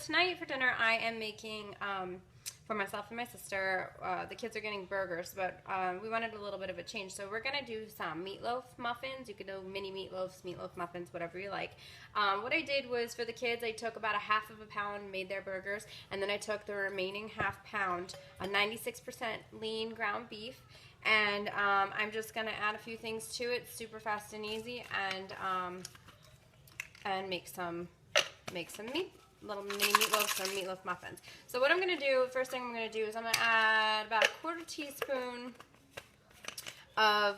tonight for dinner, I am making, for myself and my sister, the kids are getting burgers, but we wanted a little bit of a change. So we're going to do some meatloaf muffins. You could do mini meatloafs, meatloaf muffins, whatever you like. What I did was for the kids, I took about a half of a pound, made their burgers, and then I took the remaining half pound, a 96% lean ground beef, and I'm just going to add a few things to it, super fast and easy, and make some little mini meatloafs or meatloaf muffins. So what I'm going to do, first thing I'm going to do is I'm going to add about a quarter teaspoon of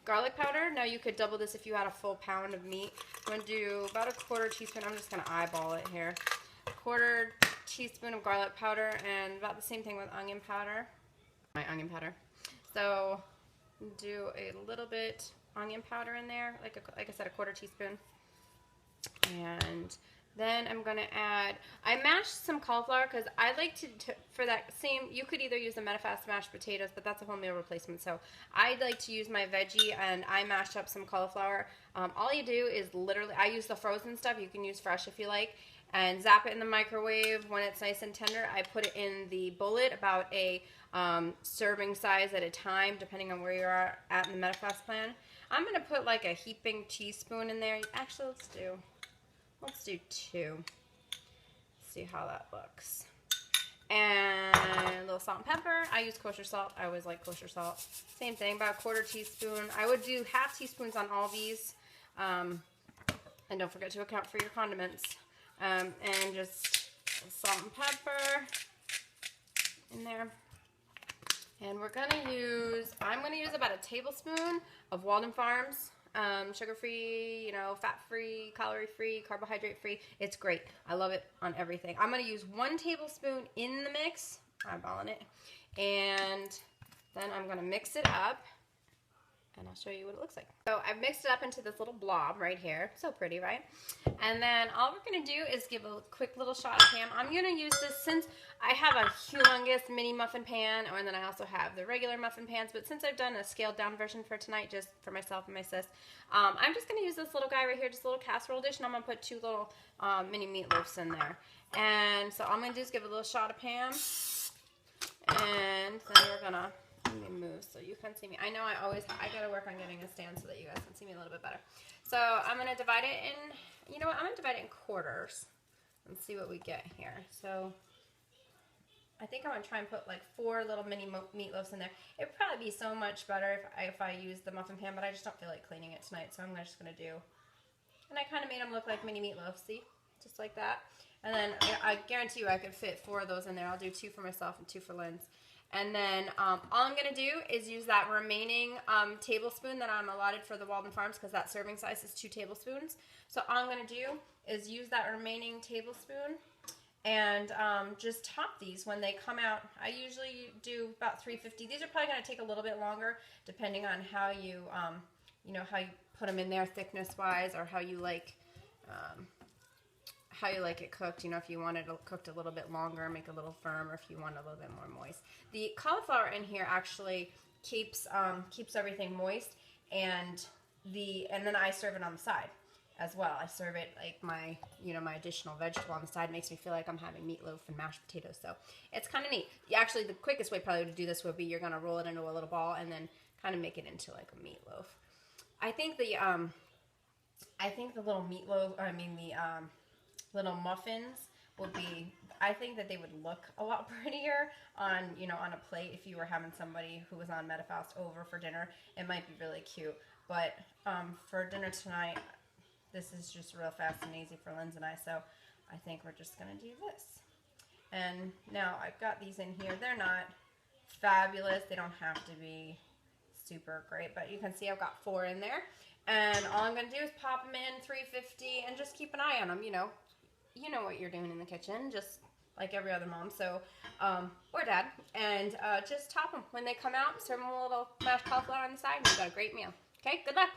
garlic powder. Now you could double this if you had a full pound of meat. I'm going to do about a quarter teaspoon. I'm just going to eyeball it here. A quarter teaspoon of garlic powder, and about the same thing with onion powder. My onion powder. So do a little bit onion powder in there, like I said, a quarter teaspoon. And then I'm going to add, I mashed some cauliflower because I like to, for that same, you could either use the Medifast mashed potatoes, but that's a whole meal replacement. So I like to use my veggie, and I mashed up some cauliflower. All you do is literally, I use the frozen stuff. You can use fresh if you like. And zap it in the microwave. When it's nice and tender, I put it in the bullet, about a serving size at a time, depending on where you're at in the Medifast plan. I'm going to put like a heaping teaspoon in there. Actually, let's do 2. See how that looks. And a little salt and pepper. I use kosher salt. I always like kosher salt. Same thing, about a quarter teaspoon. I would do half teaspoons on all these. And don't forget to account for your condiments. And just salt and pepper in there. And we're going to use, I'm going to use about a tablespoon of Walden Farms. Sugar-free, you know, fat-free, calorie-free, carbohydrate-free. It's great. I love it on everything. I'm going to use 1 tablespoon in the mix. Eyeballing it. And then I'm going to mix it up. And I'll show you what it looks like. So I've mixed it up into this little blob right here. So pretty, right? And then all we're going to do is give a quick little shot of ham. I'm going to use this since I have a humongous mini muffin pan, and then I also have the regular muffin pans. But since I've done a scaled down version for tonight, just for myself and my sis, I'm just going to use this little guy right here, just a little casserole dish, and I'm going to put 2 little mini meatloafs in there. And so all I'm going to do is give a little shot of ham. And then we're going to, let me move so you can see me. I know I got to work on getting a stand so that you guys can see me a little bit better. So I'm going to divide it in, you know what, I'm going to divide it in quarters and see what we get here. So I think I'm going to try and put like 4 little mini meatloafs in there. It would probably be so much better if I used the muffin pan, but I just don't feel like cleaning it tonight, so I'm just going to do, and I kind of made them look like mini meatloafs, see? Just like that. And then I guarantee you I could fit 4 of those in there. I'll do 2 for myself and 2 for Lynn's. And then all I'm going to do is use that remaining tablespoon that I'm allotted for the Walden Farms, because that serving size is 2 tablespoons. So all I'm going to do is use that remaining tablespoon and just top these when they come out. I usually do about 350. These are probably going to take a little bit longer depending on how you, you know, how you put them in there thickness-wise, or how you like it cooked. You know, if you want it cooked a little bit longer, make it a little firm, or if you want it a little bit more moist. The cauliflower in here actually keeps everything moist, and then I serve it on the side as well. I serve it like my, you know, my additional vegetable on the side. It makes me feel like I'm having meatloaf and mashed potatoes. So it's kind of neat. Actually, the quickest way probably to do this would be you're gonna roll it into a little ball and then kind of make it into like a meatloaf. I think the little meatloaf, or I mean the little muffins would be, I think that they would look a lot prettier on, you know, on a plate if you were having somebody who was on Medifast over for dinner. It might be really cute. But for dinner tonight, this is just real fast and easy for Lynn's and I, so I think we're just going to do this. And now I've got these in here. They're not fabulous. They don't have to be super great, but you can see I've got 4 in there. And all I'm going to do is pop them in 350 and just keep an eye on them, you know. You know what you're doing in the kitchen, just like every other mom, so, or dad, and just top them. When they come out, serve them a little mashed cauliflower on the side, and you've got a great meal. Okay, good luck.